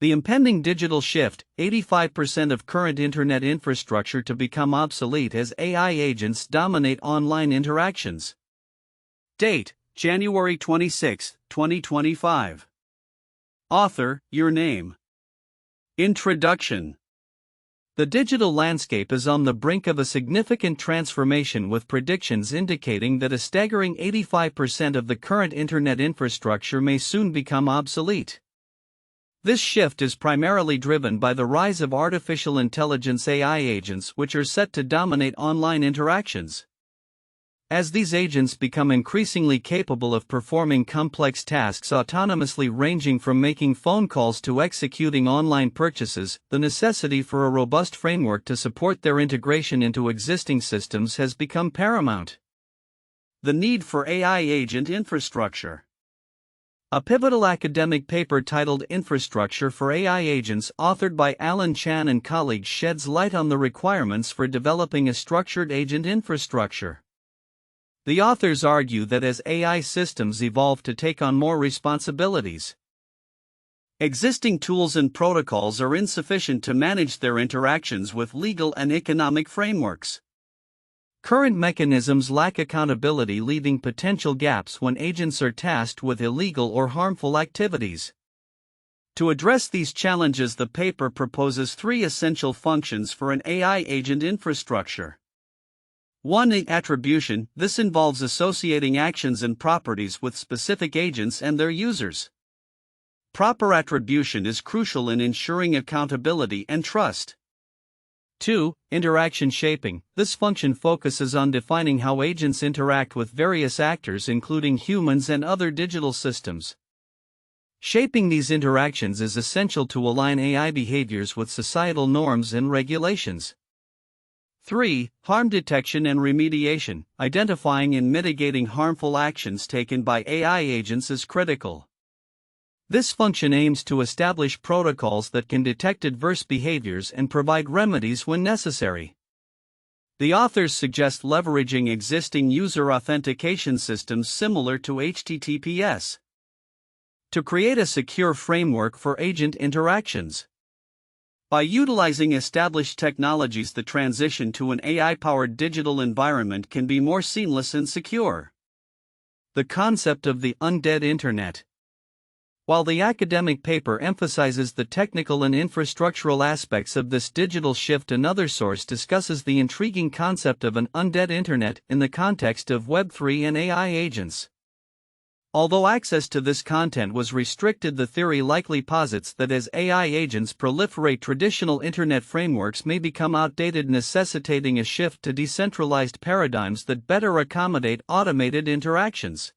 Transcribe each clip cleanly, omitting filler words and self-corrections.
The impending digital shift, 85% of current Internet infrastructure to become obsolete as AI agents dominate online interactions. Date: January 26, 2025. Author: your name. Introduction. The digital landscape is on the brink of a significant transformation, with predictions indicating that a staggering 85% of the current Internet infrastructure may soon become obsolete. This shift is primarily driven by the rise of artificial intelligence AI agents, which are set to dominate online interactions. As these agents become increasingly capable of performing complex tasks autonomously, ranging from making phone calls to executing online purchases, the necessity for a robust framework to support their integration into existing systems has become paramount. The need for AI agent infrastructure. A pivotal academic paper titled Infrastructure for AI Agents, authored by Alan Chan and colleagues, sheds light on the requirements for developing a structured agent infrastructure. The authors argue that as AI systems evolve to take on more responsibilities, existing tools and protocols are insufficient to manage their interactions with legal and economic frameworks. Current mechanisms lack accountability, leaving potential gaps when agents are tasked with illegal or harmful activities. To address these challenges, the paper proposes three essential functions for an AI agent infrastructure. 1. Attribution. This involves associating actions and properties with specific agents and their users. Proper attribution is crucial in ensuring accountability and trust. 2. Interaction shaping. This function focuses on defining how agents interact with various actors, including humans and other digital systems. Shaping these interactions is essential to align AI behaviors with societal norms and regulations. 3. Harm detection and remediation. Identifying and mitigating harmful actions taken by AI agents is critical. This function aims to establish protocols that can detect adverse behaviors and provide remedies when necessary. The authors suggest leveraging existing user authentication systems similar to HTTPS to create a secure framework for agent interactions. By utilizing established technologies, the transition to an AI-powered digital environment can be more seamless and secure. The concept of the undead Internet. While the academic paper emphasizes the technical and infrastructural aspects of this digital shift, another source discusses the intriguing concept of an undead Internet in the context of Web3 and AI agents. Although access to this content was restricted, the theory likely posits that as AI agents proliferate, traditional Internet frameworks may become outdated, necessitating a shift to decentralized paradigms that better accommodate automated interactions.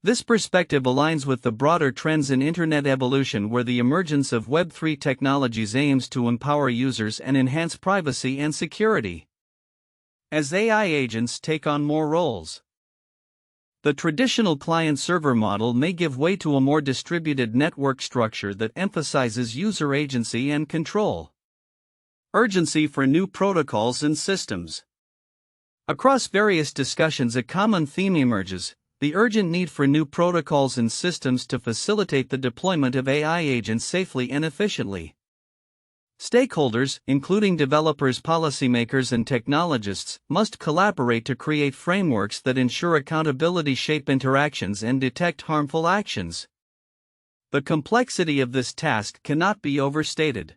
This perspective aligns with the broader trends in Internet evolution, where the emergence of Web3 technologies aims to empower users and enhance privacy and security. As AI agents take on more roles, the traditional client-server model may give way to a more distributed network structure that emphasizes user agency and control. Urgency for new protocols and systems. Across various discussions, a common theme emerges: the urgent need for new protocols and systems to facilitate the deployment of AI agents safely and efficiently. Stakeholders, including developers, policymakers, and technologists, must collaborate to create frameworks that ensure accountability, shape interactions, and detect harmful actions. The complexity of this task cannot be overstated.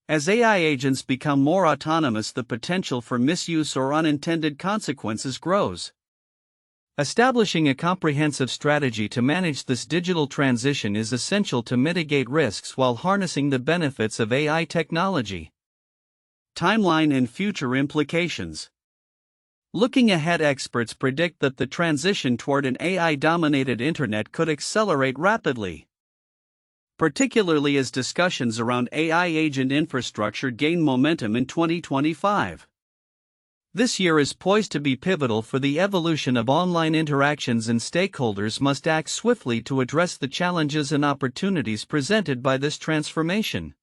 As AI agents become more autonomous, the potential for misuse or unintended consequences grows. Establishing a comprehensive strategy to manage this digital transition is essential to mitigate risks while harnessing the benefits of AI technology. Timeline and future implications. Looking ahead, experts predict that the transition toward an AI-dominated Internet could accelerate rapidly, particularly as discussions around AI agent infrastructure gain momentum in 2025. This year is poised to be pivotal for the evolution of online interactions, and stakeholders must act swiftly to address the challenges and opportunities presented by this transformation.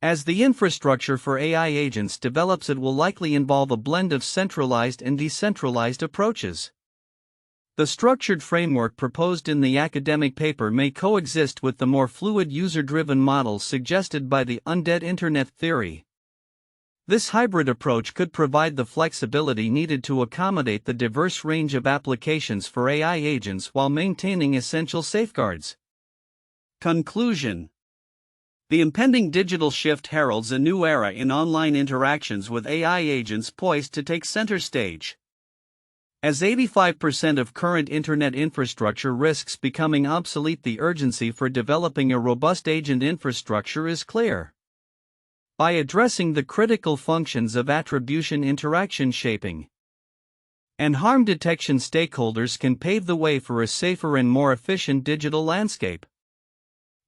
As the infrastructure for AI agents develops, it will likely involve a blend of centralized and decentralized approaches. The structured framework proposed in the academic paper may coexist with the more fluid user-driven models suggested by the undead Internet theory. This hybrid approach could provide the flexibility needed to accommodate the diverse range of applications for AI agents while maintaining essential safeguards. Conclusion: the impending digital shift heralds a new era in online interactions with AI agents poised to take center stage. As 85% of current Internet infrastructure risks becoming obsolete, the urgency for developing a robust agent infrastructure is clear. By addressing the critical functions of attribution, interaction shaping, and harm detection, stakeholders can pave the way for a safer and more efficient digital landscape.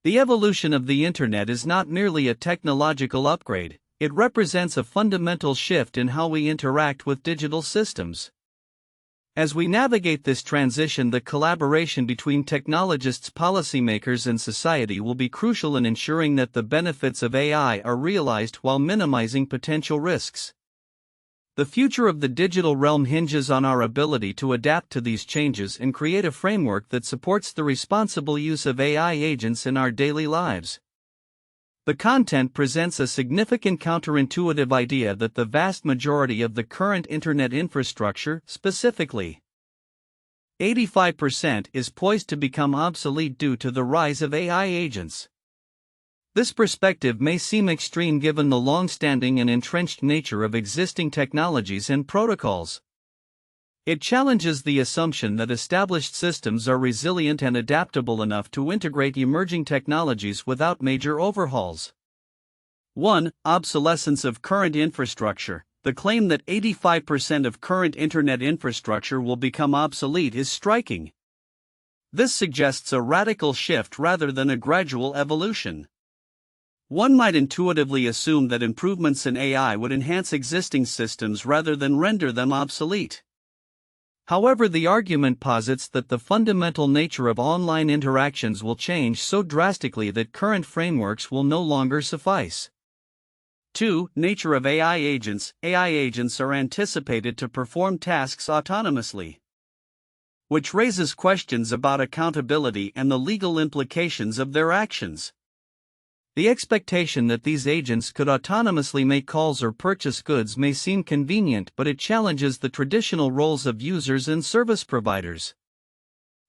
The evolution of the Internet is not merely a technological upgrade, it represents a fundamental shift in how we interact with digital systems. As we navigate this transition, the collaboration between technologists, policymakers, and society will be crucial in ensuring that the benefits of AI are realized while minimizing potential risks. The future of the digital realm hinges on our ability to adapt to these changes and create a framework that supports the responsible use of AI agents in our daily lives. The content presents a significant counterintuitive idea that the vast majority of the current Internet infrastructure, specifically 85%, is poised to become obsolete due to the rise of AI agents. This perspective may seem extreme given the long-standing and entrenched nature of existing technologies and protocols. It challenges the assumption that established systems are resilient and adaptable enough to integrate emerging technologies without major overhauls. 1. Obsolescence of current infrastructure. The claim that 85% of current Internet infrastructure will become obsolete is striking. This suggests a radical shift rather than a gradual evolution. One might intuitively assume that improvements in AI would enhance existing systems rather than render them obsolete. However, the argument posits that the fundamental nature of online interactions will change so drastically that current frameworks will no longer suffice. 2. Nature of AI agents. AI agents are anticipated to perform tasks autonomously, which raises questions about accountability and the legal implications of their actions. The expectation that these agents could autonomously make calls or purchase goods may seem convenient, but it challenges the traditional roles of users and service providers.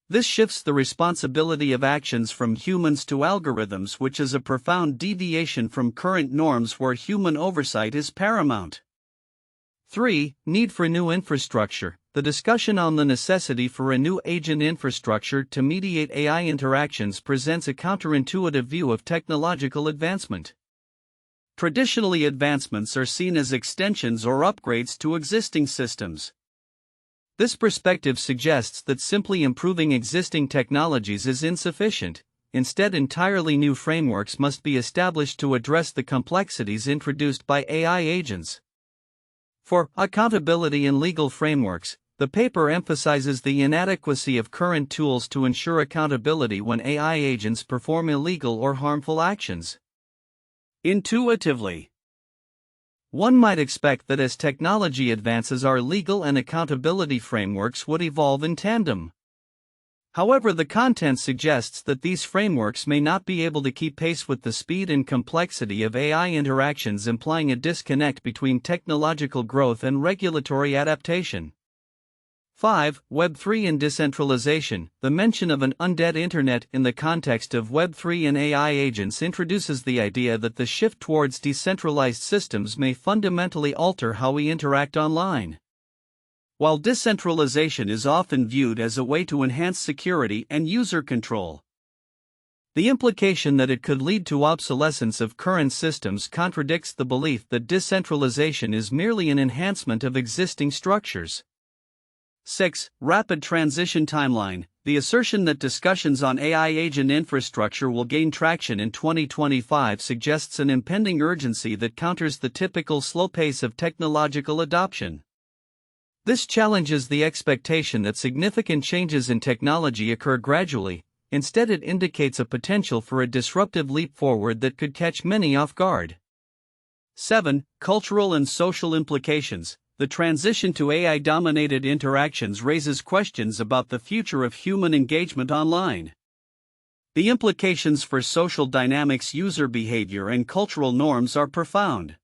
This shifts the responsibility of actions from humans to algorithms, which is a profound deviation from current norms where human oversight is paramount. 3. Need for new infrastructure. The discussion on the necessity for a new agent infrastructure to mediate AI interactions presents a counterintuitive view of technological advancement. Traditionally, advancements are seen as extensions or upgrades to existing systems. This perspective suggests that simply improving existing technologies is insufficient. Instead, entirely new frameworks must be established to address the complexities introduced by AI agents. For accountability in legal frameworks, the paper emphasizes the inadequacy of current tools to ensure accountability when AI agents perform illegal or harmful actions. Intuitively, one might expect that as technology advances, our legal and accountability frameworks would evolve in tandem. However, the content suggests that these frameworks may not be able to keep pace with the speed and complexity of AI interactions, implying a disconnect between technological growth and regulatory adaptation. 5. Web3 and decentralization. The mention of an undead Internet in the context of Web3 and AI agents introduces the idea that the shift towards decentralized systems may fundamentally alter how we interact online. While decentralization is often viewed as a way to enhance security and user control, the implication that it could lead to obsolescence of current systems contradicts the belief that decentralization is merely an enhancement of existing structures. 6. Rapid transition timeline. The assertion that discussions on AI agent infrastructure will gain traction in 2025 suggests an impending urgency that counters the typical slow pace of technological adoption. This challenges the expectation that significant changes in technology occur gradually. Instead, it indicates a potential for a disruptive leap forward that could catch many off guard. 7. Cultural and social implications. the transition to AI-dominated interactions raises questions about the future of human engagement online. The implications for social dynamics, user behavior, and cultural norms are profound.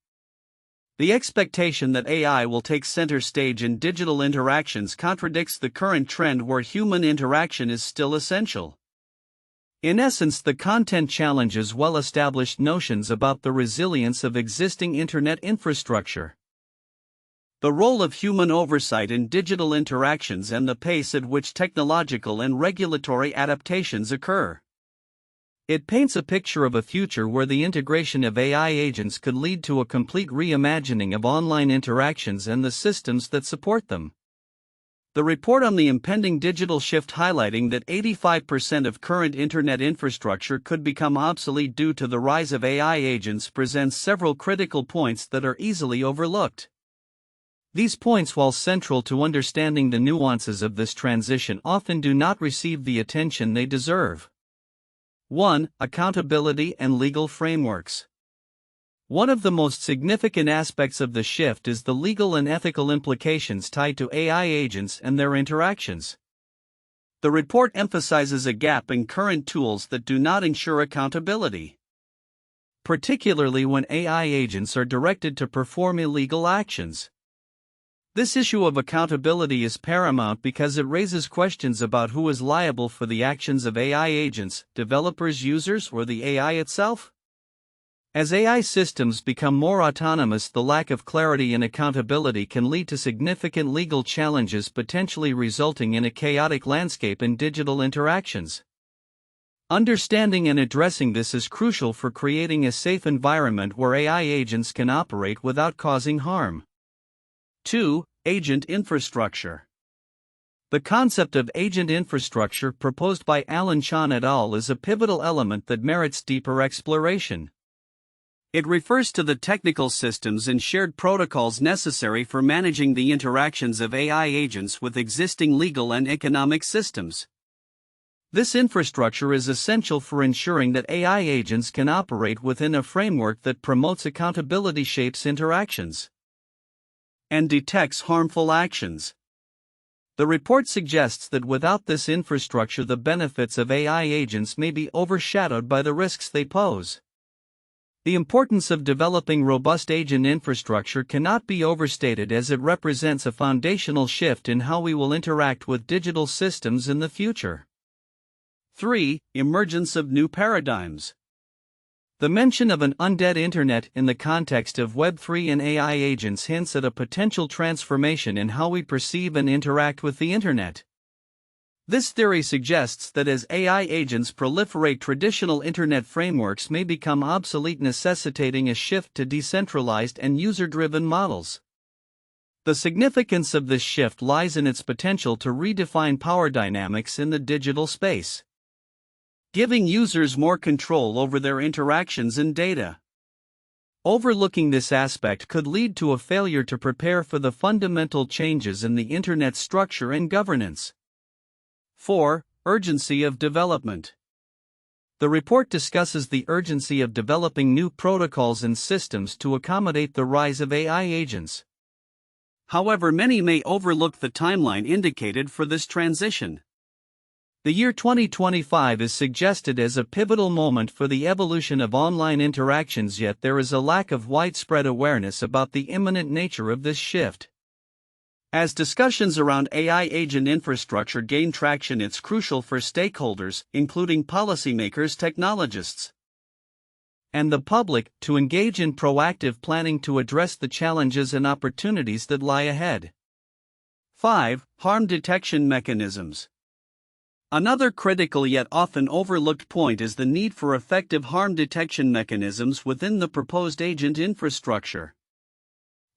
The expectation that AI will take center stage in digital interactions contradicts the current trend where human interaction is still essential. In essence, the content challenges well-established notions about the resilience of existing Internet infrastructure. The role of human oversight in digital interactions and the pace at which technological and regulatory adaptations occur. It paints a picture of a future where the integration of AI agents could lead to a complete reimagining of online interactions and the systems that support them. The report on the impending digital shift, highlighting that 85% of current Internet infrastructure could become obsolete due to the rise of AI agents, presents several critical points that are easily overlooked. These points, while central to understanding the nuances of this transition, often do not receive the attention they deserve. 1. Accountability and legal frameworks. One of the most significant aspects of the shift is the legal and ethical implications tied to AI agents and their interactions. The report emphasizes a gap in current tools that do not ensure accountability, particularly when AI agents are directed to perform illegal actions. This issue of accountability is paramount because it raises questions about who is liable for the actions of AI agents: developers, users, or the AI itself? As AI systems become more autonomous, the lack of clarity and accountability can lead to significant legal challenges, potentially resulting in a chaotic landscape in digital interactions. Understanding and addressing this is crucial for creating a safe environment where AI agents can operate without causing harm. 2. Agent infrastructure. The concept of agent infrastructure proposed by Alan Chan et al. Is a pivotal element that merits deeper exploration. It refers to the technical systems and shared protocols necessary for managing the interactions of AI agents with existing legal and economic systems. This infrastructure is essential for ensuring that AI agents can operate within a framework that promotes accountability, shapes interactions, and detects harmful actions. The report suggests that without this infrastructure, the benefits of AI agents may be overshadowed by the risks they pose. The importance of developing robust agent infrastructure cannot be overstated, as it represents a foundational shift in how we will interact with digital systems in the future. 3. Emergence of new paradigms. The mention of an undead internet in the context of Web3 and AI agents hints at a potential transformation in how we perceive and interact with the internet. This theory suggests that as AI agents proliferate, traditional internet frameworks may become obsolete, necessitating a shift to decentralized and user-driven models. The significance of this shift lies in its potential to redefine power dynamics in the digital space, giving users more control over their interactions and data. Overlooking this aspect could lead to a failure to prepare for the fundamental changes in the internet's structure and governance. 4. Urgency of development. The report discusses the urgency of developing new protocols and systems to accommodate the rise of AI agents. However, many may overlook the timeline indicated for this transition. The year 2025 is suggested as a pivotal moment for the evolution of online interactions, yet there is a lack of widespread awareness about the imminent nature of this shift. As discussions around AI agent infrastructure gain traction, it's crucial for stakeholders, including policymakers, technologists, and the public, to engage in proactive planning to address the challenges and opportunities that lie ahead. 5. Harm detection mechanisms. Another critical yet often overlooked point is the need for effective harm detection mechanisms within the proposed agent infrastructure.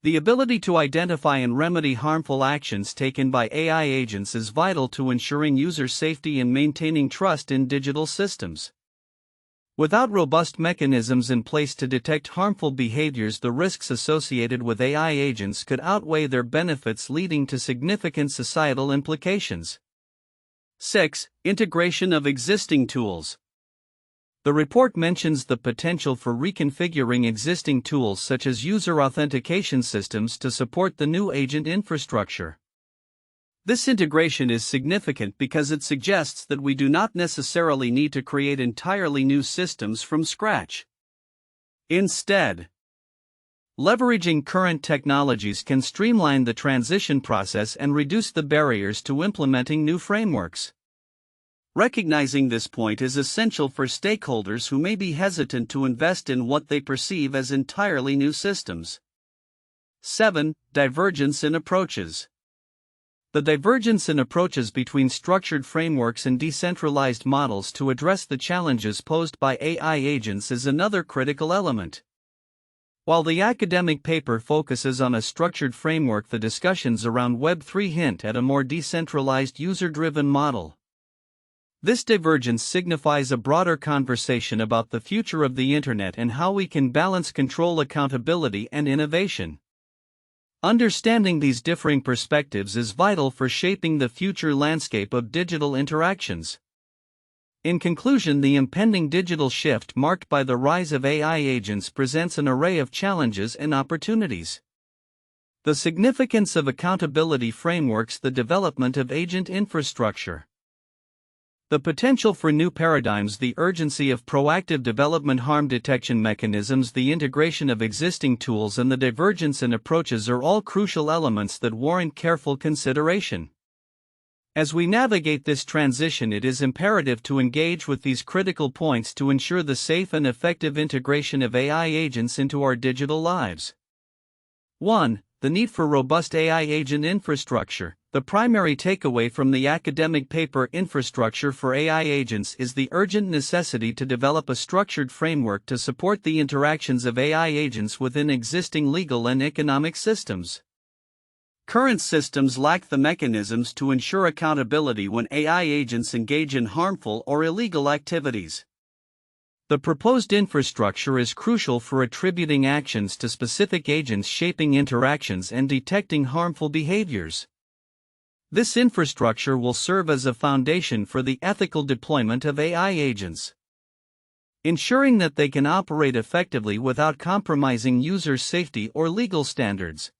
The ability to identify and remedy harmful actions taken by AI agents is vital to ensuring user safety and maintaining trust in digital systems. Without robust mechanisms in place to detect harmful behaviors, the risks associated with AI agents could outweigh their benefits, leading to significant societal implications. 6. Integration of existing tools. The report mentions the potential for reconfiguring existing tools such as user authentication systems to support the new agent infrastructure. This integration is significant because it suggests that we do not necessarily need to create entirely new systems from scratch. Instead, leveraging current technologies can streamline the transition process and reduce the barriers to implementing new frameworks. Recognizing this point is essential for stakeholders who may be hesitant to invest in what they perceive as entirely new systems. 7. Divergence in approaches. The divergence in approaches between structured frameworks and decentralized models to address the challenges posed by AI agents is another critical element. While the academic paper focuses on a structured framework, the discussions around Web3 hint at a more decentralized user-driven model. This divergence signifies a broader conversation about the future of the Internet and how we can balance control, accountability, and innovation. Understanding these differing perspectives is vital for shaping the future landscape of digital interactions. In conclusion, the impending digital shift marked by the rise of AI agents presents an array of challenges and opportunities. The significance of accountability frameworks, the development of agent infrastructure, the potential for new paradigms, the urgency of proactive development, harm detection mechanisms, the integration of existing tools, and the divergence in approaches are all crucial elements that warrant careful consideration. As we navigate this transition, it is imperative to engage with these critical points to ensure the safe and effective integration of AI agents into our digital lives. 1. The need for robust AI agent infrastructure. The primary takeaway from the academic paper Infrastructure for AI Agents is the urgent necessity to develop a structured framework to support the interactions of AI agents within existing legal and economic systems. Current systems lack the mechanisms to ensure accountability when AI agents engage in harmful or illegal activities. The proposed infrastructure is crucial for attributing actions to specific agents, shaping interactions, and detecting harmful behaviors. This infrastructure will serve as a foundation for the ethical deployment of AI agents, ensuring that they can operate effectively without compromising users' safety or legal standards.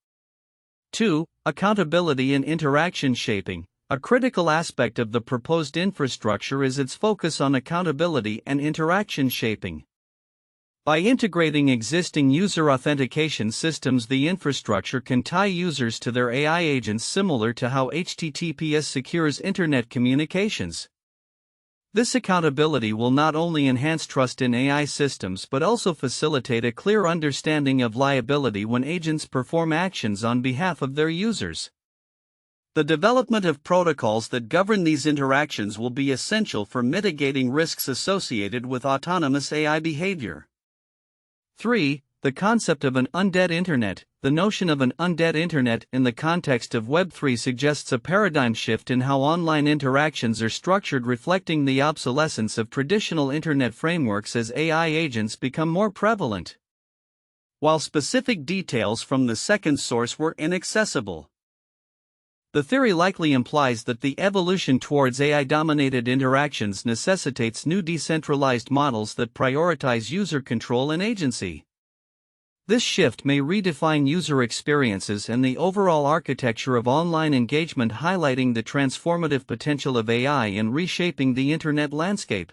2. Accountability and interaction shaping. A critical aspect of the proposed infrastructure is its focus on accountability and interaction shaping. By integrating existing user authentication systems, the infrastructure can tie users to their AI agents, similar to how HTTPS secures Internet communications. This accountability will not only enhance trust in AI systems but also facilitate a clear understanding of liability when agents perform actions on behalf of their users. The development of protocols that govern these interactions will be essential for mitigating risks associated with autonomous AI behavior. 3. The concept of an undead Internet. The notion of an undead Internet in the context of Web3 suggests a paradigm shift in how online interactions are structured, reflecting the obsolescence of traditional Internet frameworks as AI agents become more prevalent. While specific details from the second source were inaccessible, the theory likely implies that the evolution towards AI-dominated interactions necessitates new decentralized models that prioritize user control and agency. This shift may redefine user experiences and the overall architecture of online engagement, highlighting the transformative potential of AI in reshaping the Internet landscape.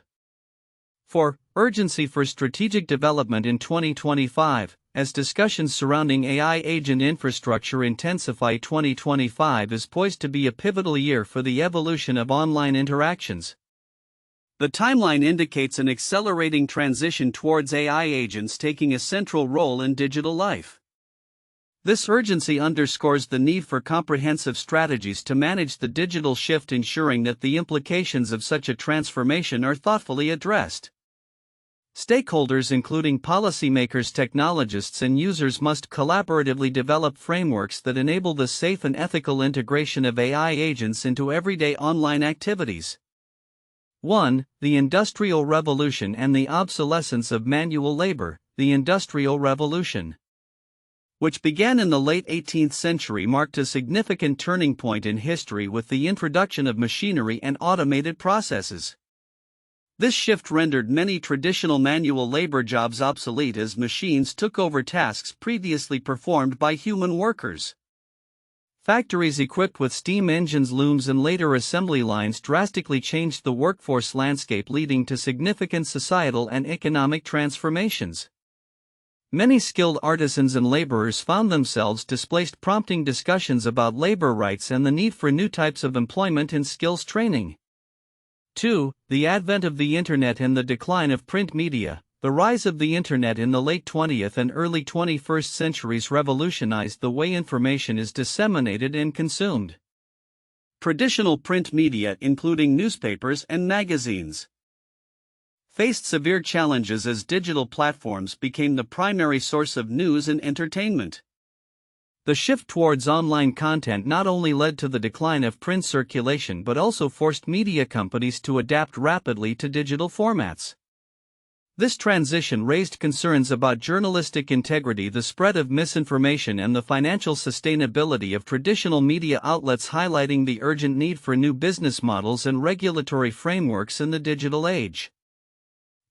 4. Urgency for strategic development in 2025. As discussions surrounding AI agent infrastructure intensify, 2025 is poised to be a pivotal year for the evolution of online interactions. The timeline indicates an accelerating transition towards AI agents taking a central role in digital life. This urgency underscores the need for comprehensive strategies to manage the digital shift, ensuring that the implications of such a transformation are thoughtfully addressed. Stakeholders, including policymakers, technologists, and users, must collaboratively develop frameworks that enable the safe and ethical integration of AI agents into everyday online activities. 1. The Industrial Revolution and the obsolescence of manual labor. The Industrial Revolution, which began in the late 18th century, marked a significant turning point in history with the introduction of machinery and automated processes. This shift rendered many traditional manual labor jobs obsolete as machines took over tasks previously performed by human workers. Factories equipped with steam engines, looms, and later assembly lines drastically changed the workforce landscape, leading to significant societal and economic transformations. Many skilled artisans and laborers found themselves displaced, prompting discussions about labor rights and the need for new types of employment and skills training. 2. The advent of the Internet and the decline of print media. The rise of the Internet in the late 20th and early 21st centuries revolutionized the way information is disseminated and consumed. Traditional print media, including newspapers and magazines, faced severe challenges as digital platforms became the primary source of news and entertainment. The shift towards online content not only led to the decline of print circulation but also forced media companies to adapt rapidly to digital formats. This transition raised concerns about journalistic integrity, the spread of misinformation, and the financial sustainability of traditional media outlets, highlighting the urgent need for new business models and regulatory frameworks in the digital age.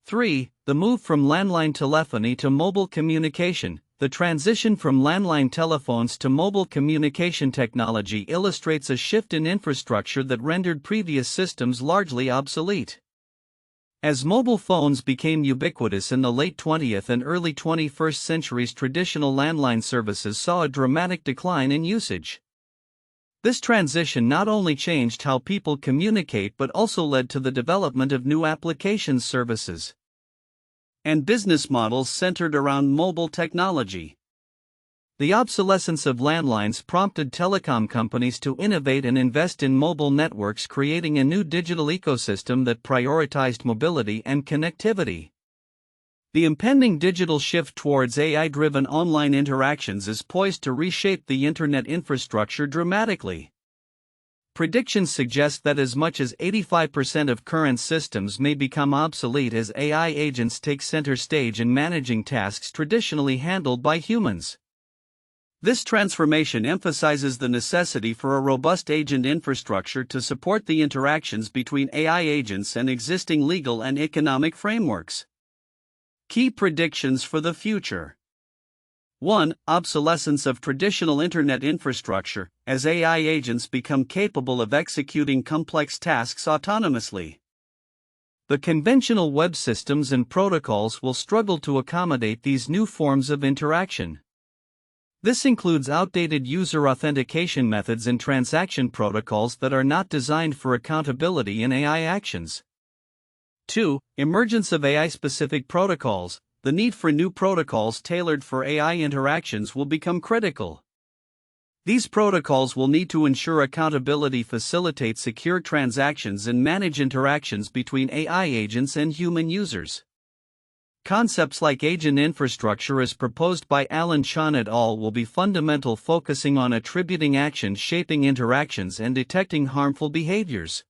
3. The move from landline telephony to mobile communication. The transition from landline telephones to mobile communication technology illustrates a shift in infrastructure that rendered previous systems largely obsolete. As mobile phones became ubiquitous in the late 20th and early 21st centuries, traditional landline services saw a dramatic decline in usage. This transition not only changed how people communicate but also led to the development of new applications, services, and business models centered around mobile technology. The obsolescence of landlines prompted telecom companies to innovate and invest in mobile networks, creating a new digital ecosystem that prioritized mobility and connectivity. The impending digital shift towards AI-driven online interactions is poised to reshape the Internet infrastructure dramatically. Predictions suggest that as much as 85% of current systems may become obsolete as AI agents take center stage in managing tasks traditionally handled by humans. This transformation emphasizes the necessity for a robust agent infrastructure to support the interactions between AI agents and existing legal and economic frameworks. Key predictions for the future. 1. Obsolescence of traditional Internet infrastructure, as AI agents become capable of executing complex tasks autonomously. The conventional web systems and protocols will struggle to accommodate these new forms of interaction. This includes outdated user authentication methods and transaction protocols that are not designed for accountability in AI actions. 2. Emergence of AI-specific protocols. The need for new protocols tailored for AI interactions will become critical. These protocols will need to ensure accountability, facilitate secure transactions, and manage interactions between AI agents and human users. Concepts like agent infrastructure, as proposed by Alan Chan et al., will be fundamental, focusing on attributing actions, shaping interactions, and detecting harmful behaviors.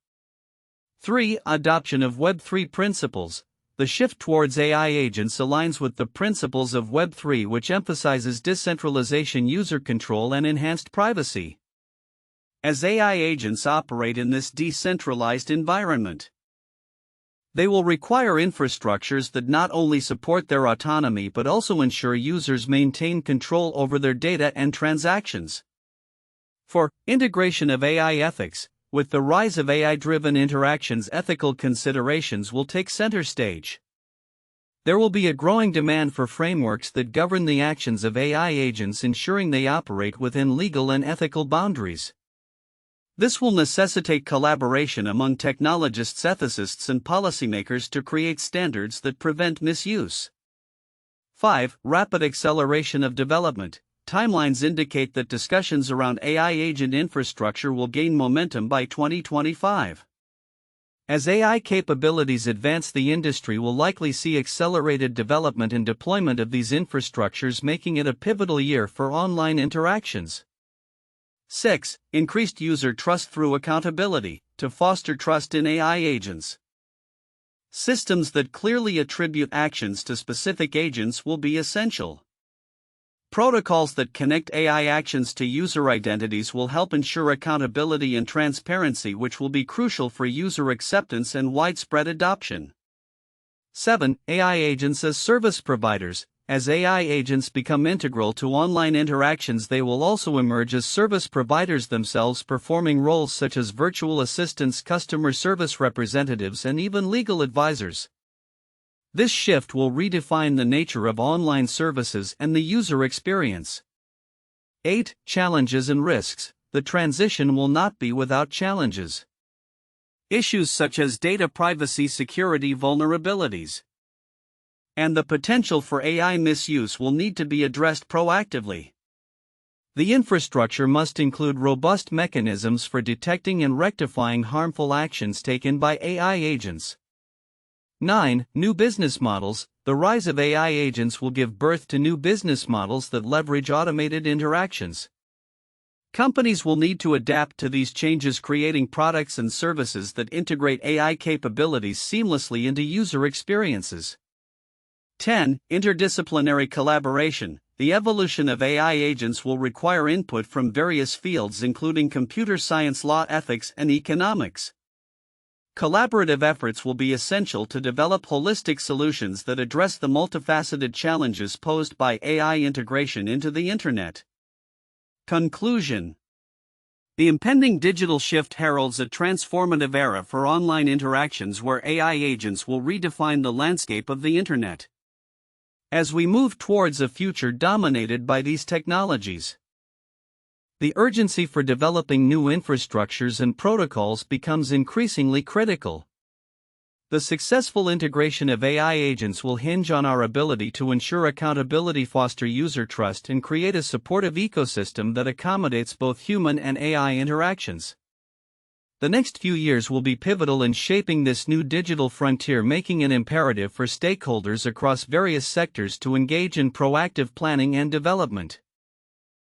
3. Adoption of Web3 principles. The shift towards AI agents aligns with the principles of Web3, which emphasizes decentralization, user control, and enhanced privacy. As AI agents operate in this decentralized environment, they will require infrastructures that not only support their autonomy but also ensure users maintain control over their data and transactions. 4. Integration of AI ethics. With the rise of AI-driven interactions, ethical considerations will take center stage. There will be a growing demand for frameworks that govern the actions of AI agents, ensuring they operate within legal and ethical boundaries. This will necessitate collaboration among technologists, ethicists, and policymakers to create standards that prevent misuse. 5. Rapid acceleration of development. Timelines indicate that discussions around AI agent infrastructure will gain momentum by 2025. As AI capabilities advance, the industry will likely see accelerated development and deployment of these infrastructures, making it a pivotal year for online interactions. 6. Increased user trust through accountability. To foster trust in AI agents, systems that clearly attribute actions to specific agents will be essential. Protocols that connect AI actions to user identities will help ensure accountability and transparency, which will be crucial for user acceptance and widespread adoption. 7. AI agents as service providers. As AI agents become integral to online interactions, they will also emerge as service providers themselves, performing roles such as virtual assistants, customer service representatives, and even legal advisors. This shift will redefine the nature of online services and the user experience. 8. Challenges and risks. The transition will not be without challenges. Issues such as data privacy, security vulnerabilities, and the potential for AI misuse will need to be addressed proactively. The infrastructure must include robust mechanisms for detecting and rectifying harmful actions taken by AI agents. 9. New business models. The rise of AI agents will give birth to new business models that leverage automated interactions. Companies will need to adapt to these changes, creating products and services that integrate AI capabilities seamlessly into user experiences. 10. Interdisciplinary collaboration. The evolution of AI agents will require input from various fields, including computer science, law, ethics, and economics. Collaborative efforts will be essential to develop holistic solutions that address the multifaceted challenges posed by AI integration into the Internet. Conclusion. The impending digital shift heralds a transformative era for online interactions where AI agents will redefine the landscape of the Internet. As we move towards a future dominated by these technologies, the urgency for developing new infrastructures and protocols becomes increasingly critical. The successful integration of AI agents will hinge on our ability to ensure accountability, foster user trust, and create a supportive ecosystem that accommodates both human and AI interactions. The next few years will be pivotal in shaping this new digital frontier, making it imperative for stakeholders across various sectors to engage in proactive planning and development.